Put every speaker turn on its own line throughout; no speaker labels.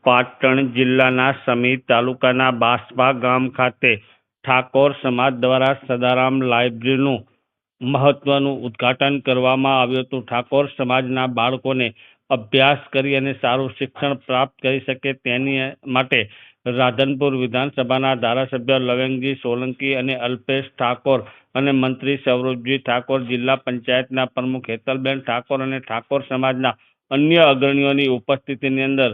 પાટણ જિલ્લાના સમી તાલુકાના બાસપા ગામ ખાતે ઠાકોર સમાજ દ્વારા સદારામ લાઇબ્રેરીનું મહત્વનું ઉદ્ઘાટન કરવામાં આવ્યું હતું. ઠાકોર સમાજના બાળકોને અભ્યાસ કરી અને સારું શિક્ષણ પ્રાપ્ત કરી શકે તેની માટે રાધનપુર વિધાનસભાના ધારાસભ્ય લવંગજી સોલંકી અને અલ્પેશ ઠાકોર અને મંત્રી સૌરભજી ઠાકોર, જિલ્લા પંચાયતના પ્રમુખ હેતલબેન ઠાકોર અને ઠાકોર સમાજના અન્ય અગ્રણીઓની ઉપસ્થિતિની અંદર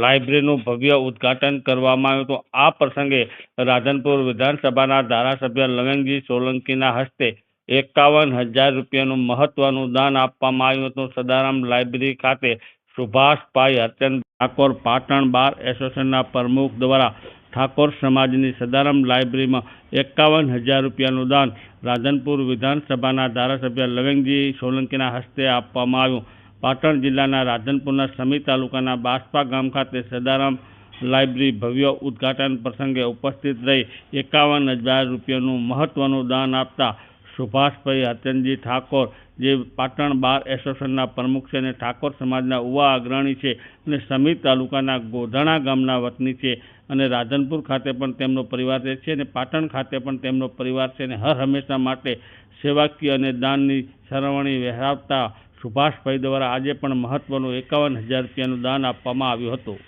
લાઇબ્રેરીનું ભવ્ય ઉદ્ઘાટન કરવામાં આવ્યું હતું. આ પ્રસંગે રાધનપુર વિધાનસભાના ધારાસભ્ય લવંગજી સોલંકીના હસ્તે 51,000 રૂપિયાનું મહત્વનું દાન આપવામાં આવ્યું હતું. સદારામ લાઇબ્રેરી ખાતે સુભાષભાઈ હરચંદ ઠાકોર, પાટણ બાર એસોસિએશનના પ્રમુખ દ્વારા ઠાકોર સમાજની સદારામ લાઇબ્રેરીમાં 51,000 રૂપિયાનું દાન રાધનપુર વિધાનસભાના ધારાસભ્ય લવંગજી સોલંકીના હસ્તે આપવામાં આવ્યું. પાટણ જિલ્લાના રાધનપુરના સમી તાલુકાના બાસપા ગામ ખાતે સદારામ લાઇબ્રેરી ભવ્ય ઉદ્ઘાટન પ્રસંગે ઉપસ્થિત રહી 51,000 રૂપિયાનું મહત્વનું દાન આપતા સુભાષભાઈ હરચંદજી ઠાકોર, જે પાટણ બાર એસોસિએશનના પ્રમુખ છે અને ઠાકોર સમાજના યુવા અગ્રણી છે અને સમી તાલુકાના ગોધાણા ગામના વતની છે અને રાધનપુર ખાતે પણ તેમનો પરિવાર રહે છે અને પાટણ ખાતે પણ તેમનો પરિવાર છે અને હર હંમેશા માટે સેવાકીય અને દાનની સરવણી વહેરાવતા સુભાષભાઈ દ્વારા આજે પણ મહત્વનું 51,000 રૂપિયાનું દાન આપવામાં આવ્યું હતું.